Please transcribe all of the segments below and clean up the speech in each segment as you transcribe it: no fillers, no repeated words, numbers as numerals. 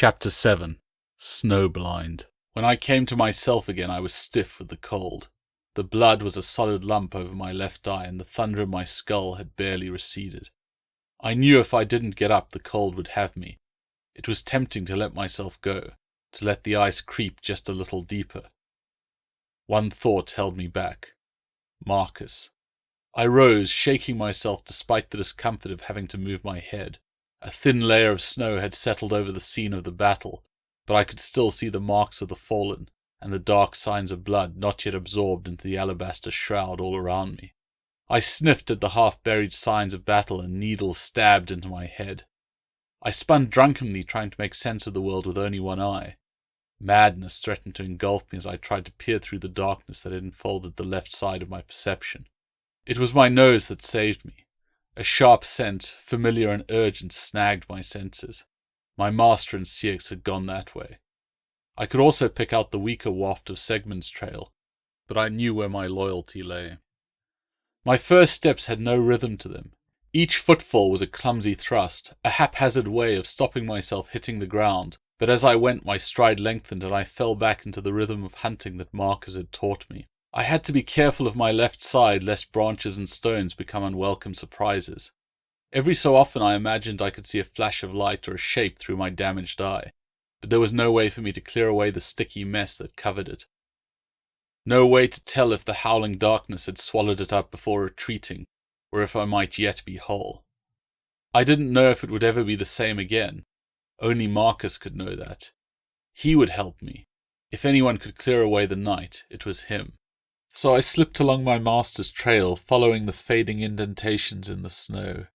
Chapter 7. Snowblind. When I came to myself again, I was stiff with the cold. The blood was a solid lump over my left eye, and the thunder in my skull had barely receded. I knew if I didn't get up, the cold would have me. It was tempting to let myself go, to let the ice creep just a little deeper. One thought held me back. Marcus. I rose, shaking myself despite the discomfort of having to move my head. A thin layer of snow had settled over the scene of the battle, but I could still see the marks of the fallen, and the dark signs of blood not yet absorbed into the alabaster shroud all around me. I sniffed at the half-buried signs of battle, and needles stabbed into my head. I spun drunkenly, trying to make sense of the world with only one eye. Madness threatened to engulf me as I tried to peer through the darkness that had enfolded the left side of my perception. It was my nose that saved me. A sharp scent, familiar and urgent, snagged my senses. My master and Ceyx had gone that way. I could also pick out the weaker waft of Segmund's trail, but I knew where my loyalty lay. My first steps had no rhythm to them. Each footfall was a clumsy thrust, a haphazard way of stopping myself hitting the ground, but as I went my stride lengthened and I fell back into the rhythm of hunting that Marcus had taught me. I had to be careful of my left side lest branches and stones become unwelcome surprises. Every so often I imagined I could see a flash of light or a shape through my damaged eye, but there was no way for me to clear away the sticky mess that covered it. No way to tell if the howling darkness had swallowed it up before retreating, or if I might yet be whole. I didn't know if it would ever be the same again. Only Marcus could know that. He would help me. If anyone could clear away the night, it was him. So I slipped along my master's trail, following the fading indentations in the snow.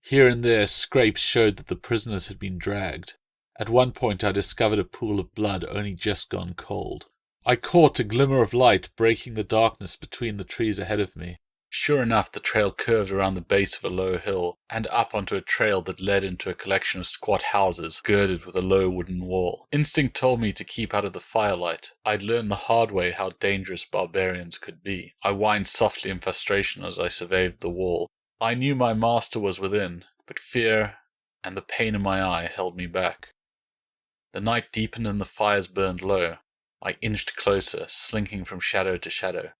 Here and there scrapes showed that the prisoners had been dragged. At one point I discovered a pool of blood only just gone cold. I caught a glimmer of light breaking the darkness between the trees ahead of me. Sure enough, the trail curved around the base of a low hill, and up onto a trail that led into a collection of squat houses, girded with a low wooden wall. Instinct told me to keep out of the firelight. I'd learned the hard way how dangerous barbarians could be. I whined softly in frustration as I surveyed the wall. I knew my master was within, but fear and the pain in my eye held me back. The night deepened and the fires burned low. I inched closer, slinking from shadow to shadow.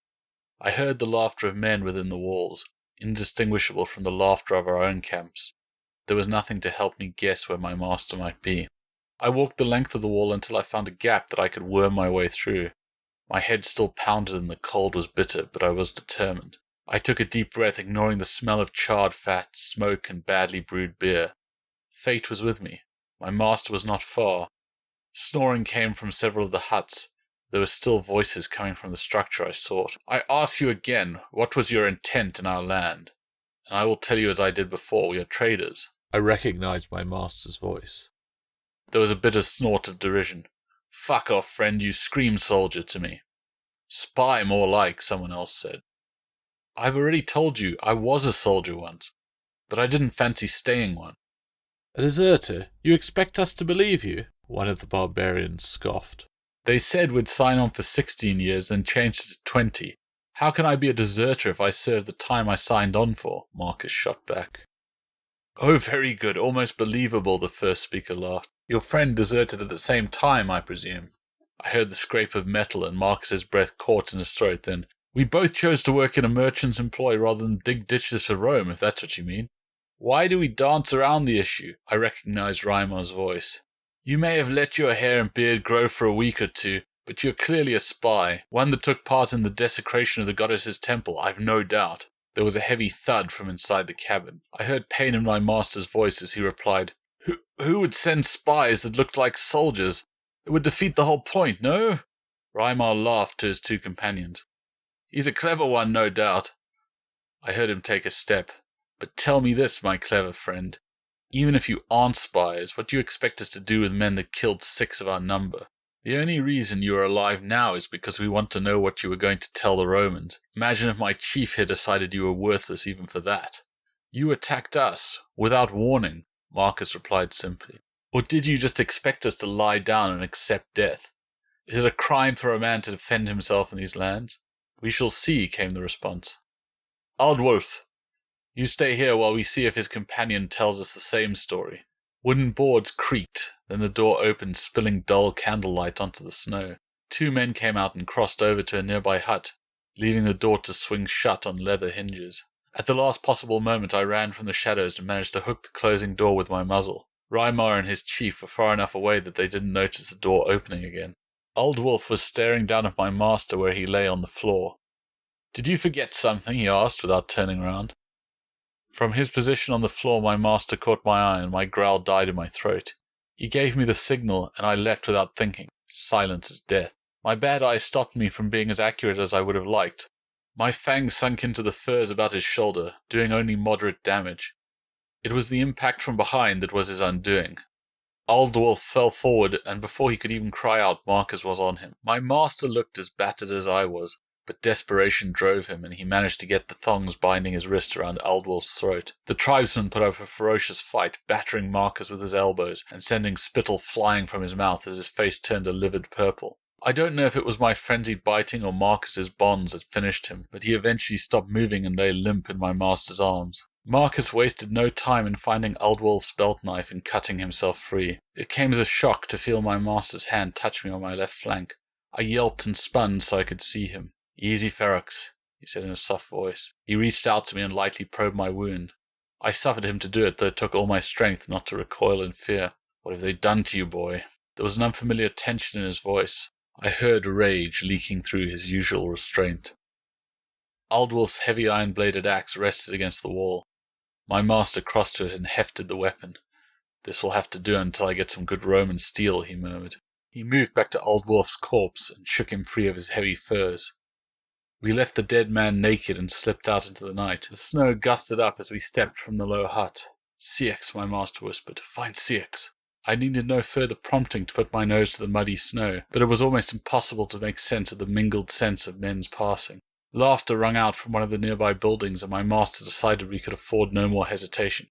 I heard the laughter of men within the walls, indistinguishable from the laughter of our own camps. There was nothing to help me guess where my master might be. I walked the length of the wall until I found a gap that I could worm my way through. My head still pounded and the cold was bitter, but I was determined. I took a deep breath, ignoring the smell of charred fat, smoke, and badly brewed beer. Fate was with me. My master was not far. Snoring came from several of the huts. There were still voices coming from the structure I sought. I ask you again, what was your intent in our land? And I will tell you as I did before, we are traders. I recognized my master's voice. There was a bitter snort of derision. Fuck off, friend, you scream soldier to me. Spy, more like, someone else said. I've already told you I was a soldier once, but I didn't fancy staying one. A deserter? You expect us to believe you? One of the barbarians scoffed. They said we'd sign on for 16 years, then changed it to 20. How can I be a deserter if I served the time I signed on for? Marcus shot back. Oh, very good. Almost believable, the first speaker laughed. Your friend deserted at the same time, I presume. I heard the scrape of metal, and Marcus's breath caught in his throat. Then, we both chose to work in a merchant's employ rather than dig ditches for Rome, if that's what you mean. Why do we dance around the issue? I recognized Reimar's voice. You may have let your hair and beard grow for a week or two, but you're clearly a spy, one that took part in the desecration of the goddess's temple, I've no doubt. There was a heavy thud from inside the cabin. I heard pain in my master's voice as he replied, Who would send spies that looked like soldiers? It would defeat the whole point, no? Reimar laughed to his two companions. He's a clever one, no doubt. I heard him take a step. But tell me this, my clever friend. Even if you aren't spies, what do you expect us to do with men that killed 6 of our number? The only reason you are alive now is because we want to know what you were going to tell the Romans. Imagine if my chief here decided you were worthless even for that. You attacked us, without warning, Marcus replied simply. Or did you just expect us to lie down and accept death? Is it a crime for a man to defend himself in these lands? We shall see, came the response. Aldwulf, you stay here while we see if his companion tells us the same story. Wooden boards creaked, then the door opened, spilling dull candlelight onto the snow. 2 men came out and crossed over to a nearby hut, leaving the door to swing shut on leather hinges. At the last possible moment I ran from the shadows and managed to hook the closing door with my muzzle. Rymar and his chief were far enough away that they didn't notice the door opening again. Old Wolf was staring down at my master where he lay on the floor. "Did you forget something?" he asked without turning round. From his position on the floor my master caught my eye and my growl died in my throat. He gave me the signal and I leapt without thinking, silent as death. My bad eye stopped me from being as accurate as I would have liked. My fangs sunk into the furs about his shoulder, doing only moderate damage. It was the impact from behind that was his undoing. Old Wolf fell forward, and before he could even cry out, Marcus was on him. My master looked as battered as I was, but desperation drove him, and he managed to get the thongs binding his wrist around Old Wolf's throat. The tribesman put up a ferocious fight, battering Marcus with his elbows, and sending spittle flying from his mouth as his face turned a livid purple. I don't know if it was my frenzied biting or Marcus's bonds that finished him, but he eventually stopped moving and lay limp in my master's arms. Marcus wasted no time in finding Old Wolf's belt knife and cutting himself free. It came as a shock to feel my master's hand touch me on my left flank. I yelped and spun so I could see him. "Easy, Ferox," he said in a soft voice. He reached out to me and lightly probed my wound. I suffered him to do it, though it took all my strength not to recoil in fear. "What have they done to you, boy?" There was an unfamiliar tension in his voice. I heard rage leaking through his usual restraint. Old Wolf's heavy iron-bladed axe rested against the wall. My master crossed to it and hefted the weapon. "This will have to do until I get some good Roman steel," he murmured. He moved back to Old Wolf's corpse and shook him free of his heavy furs. We left the dead man naked and slipped out into the night. The snow gusted up as we stepped from the low hut. "Ciex," my master whispered. "Find Ciex." I needed no further prompting to put my nose to the muddy snow, but it was almost impossible to make sense of the mingled sense of men's passing. Laughter rung out from one of the nearby buildings, and my master decided we could afford no more hesitation.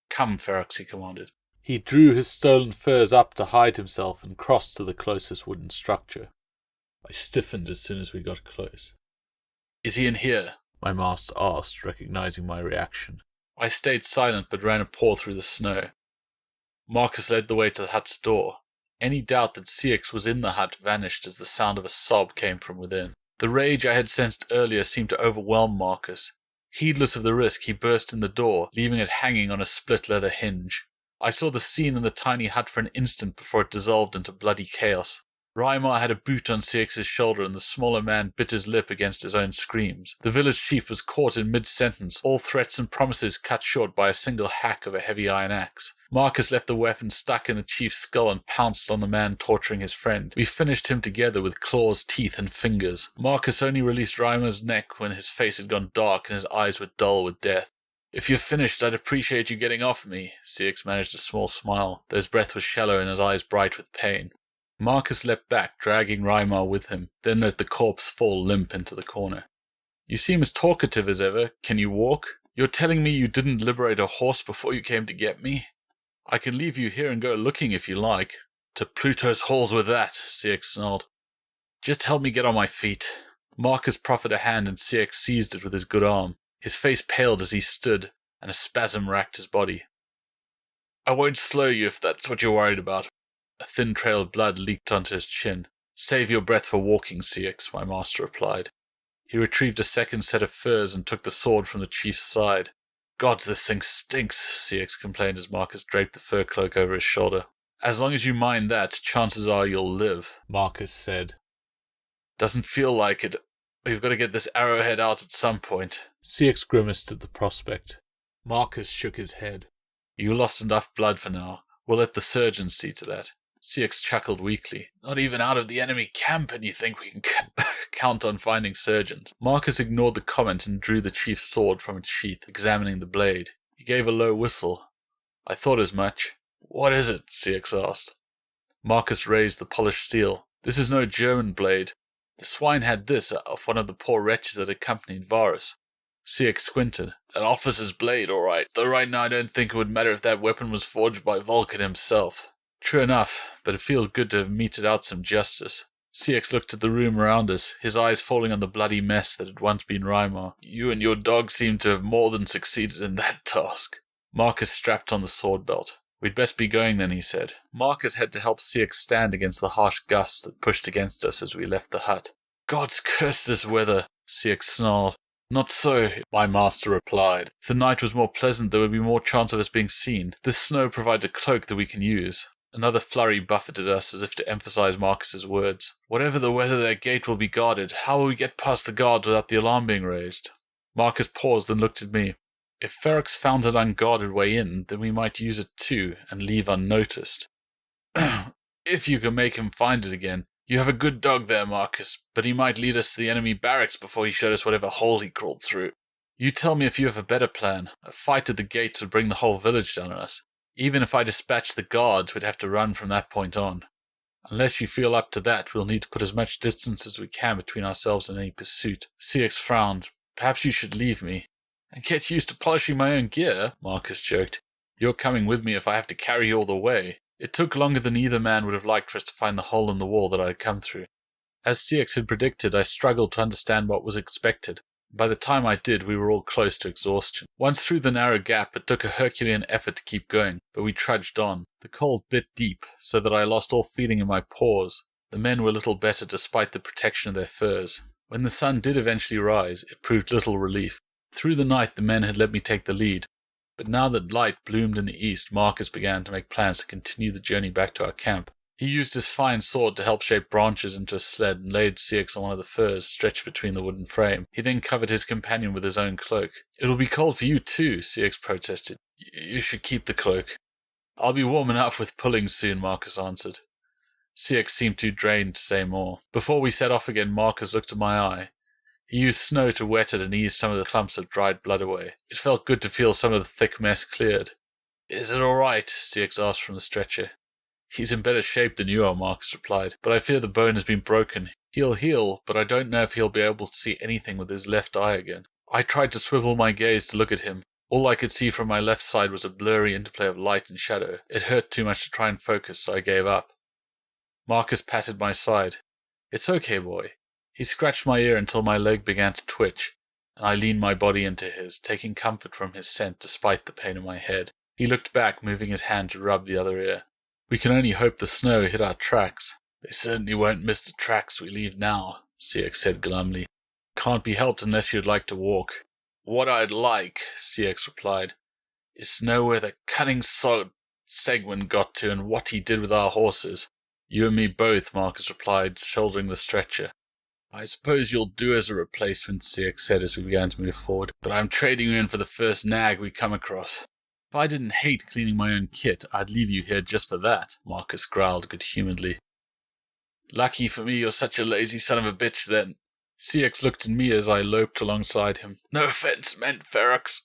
"Come, Ferox," he commanded. He drew his stolen furs up to hide himself and crossed to the closest wooden structure. I stiffened as soon as we got close. "Is he in here?" my master asked, recognizing my reaction. I stayed silent but ran a paw through the snow. Marcus led the way to the hut's door. Any doubt that Ciex was in the hut vanished as the sound of a sob came from within. The rage I had sensed earlier seemed to overwhelm Marcus. Heedless of the risk, he burst in the door, leaving it hanging on a split leather hinge. I saw the scene in the tiny hut for an instant before it dissolved into bloody chaos. Rymar had a boot on Ciex's shoulder, and the smaller man bit his lip against his own screams. The village chief was caught in mid-sentence, all threats and promises cut short by a single hack of a heavy iron axe. Marcus left the weapon stuck in the chief's skull and pounced on the man torturing his friend. We finished him together with claws, teeth, and fingers. Marcus only released Rymar's neck when his face had gone dark and his eyes were dull with death. "If you're finished, I'd appreciate you getting off me." Ciex managed a small smile, though his breath was shallow and his eyes bright with pain. Marcus leapt back, dragging Rymar with him, then let the corpse fall limp into the corner. "You seem as talkative as ever. Can you walk? You're telling me you didn't liberate a horse before you came to get me? I can leave you here and go looking if you like." "To Pluto's halls with that," Ciex snarled. "Just help me get on my feet." Marcus proffered a hand and Ciex seized it with his good arm. His face paled as he stood, and a spasm racked his body. "I won't slow you if that's what you're worried about." A thin trail of blood leaked onto his chin. "Save your breath for walking, Ciex," my master replied. He retrieved a second set of furs and took the sword from the chief's side. "Gods, this thing stinks," Ciex complained as Marcus draped the fur cloak over his shoulder. "As long as you mind that, chances are you'll live," Marcus said. "Doesn't feel like it. We've got to get this arrowhead out at some point." Ciex grimaced at the prospect. Marcus shook his head. "You lost enough blood for now. We'll let the surgeons see to that." Ciex chuckled weakly. "Not even out of the enemy camp, and you think we can count on finding surgeons?" Marcus ignored the comment and drew the chief's sword from its sheath, examining the blade. He gave a low whistle. "I thought as much." "What is it?" Ciex asked. Marcus raised the polished steel. "This is no German blade. The swine had this off one of the poor wretches that accompanied Varus." Ciex squinted. "An officer's blade, all right. Though right now I don't think it would matter if that weapon was forged by Vulcan himself." "True enough, but it feels good to have meted out some justice." Ciex looked at the room around us, his eyes falling on the bloody mess that had once been Rymar. "You and your dog seem to have more than succeeded in that task." Marcus strapped on the sword belt. We'd best be going then, he said. Marcus had to help Ceyx stand against the harsh gusts that pushed against us as we left the hut. God's curse this weather, Ceyx snarled. Not so, my master replied. If the night was more pleasant, there would be more chance of us being seen. This snow provides a cloak that we can use. Another flurry buffeted us as if to emphasize Marcus's words. Whatever the weather, their gate will be guarded. How will we get past the guards without the alarm being raised? Marcus paused and looked at me. If Ferox found an unguarded way in, then we might use it too, and leave unnoticed. If you can make him find it again. You have a good dog there, Marcus, but he might lead us to the enemy barracks before he showed us whatever hole he crawled through. You tell me if you have a better plan. A fight at the gates would bring the whole village down on us. Even if I dispatched the guards, we'd have to run from that point on. Unless you feel up to that, we'll need to put as much distance as we can between ourselves and any pursuit. Ceyx frowned. Perhaps you should leave me. And get used to polishing my own gear, Marcus joked. You're coming with me if I have to carry you all the way. It took longer than either man would have liked for us to find the hole in the wall that I had come through. As Ceyx had predicted, I struggled to understand what was expected. By the time I did, we were all close to exhaustion. Once through the narrow gap, it took a Herculean effort to keep going, but we trudged on. The cold bit deep, so that I lost all feeling in my paws. The men were little better despite the protection of their furs. When the sun did eventually rise, it proved little relief. Through the night, the men had let me take the lead. But now that light bloomed in the east, Marcus began to make plans to continue the journey back to our camp. He used his fine sword to help shape branches into a sled and laid Ceyx on one of the furs stretched between the wooden frame. He then covered his companion with his own cloak. It'll be cold for you too, Ceyx protested. You should keep the cloak. I'll be warm enough with pulling soon, Marcus answered. Ceyx seemed too drained to say more. Before we set off again, Marcus looked at my eye. He used snow to wet it and ease some of the clumps of dried blood away. It felt good to feel some of the thick mess cleared. Is it all right? Ceyx asked from the stretcher. He's in better shape than you are, Marcus replied, but I fear the bone has been broken. He'll heal, but I don't know if he'll be able to see anything with his left eye again. I tried to swivel my gaze to look at him. All I could see from my left side was a blurry interplay of light and shadow. It hurt too much to try and focus, so I gave up. Marcus patted my side. It's okay, boy. He scratched my ear until my leg began to twitch, and I leaned my body into his, taking comfort from his scent despite the pain in my head. He looked back, moving his hand to rub the other ear. We can only hope the snow hit our tracks. They certainly won't miss the tracks we leave now, Ceyx said glumly. Can't be helped unless you'd like to walk. What I'd like, Ceyx replied, is to know where the cunning solid Seguin got to and what he did with our horses. You and me both, Marcus replied, shouldering the stretcher. I suppose you'll do as a replacement, Ceyx said as we began to move forward, but I'm trading you in for the first nag we come across. If I didn't hate cleaning my own kit, I'd leave you here just for that, Marcus growled good-humouredly. Lucky for me you're such a lazy son of a bitch, then. Ceyx looked at me as I loped alongside him. No offence meant, Ferox.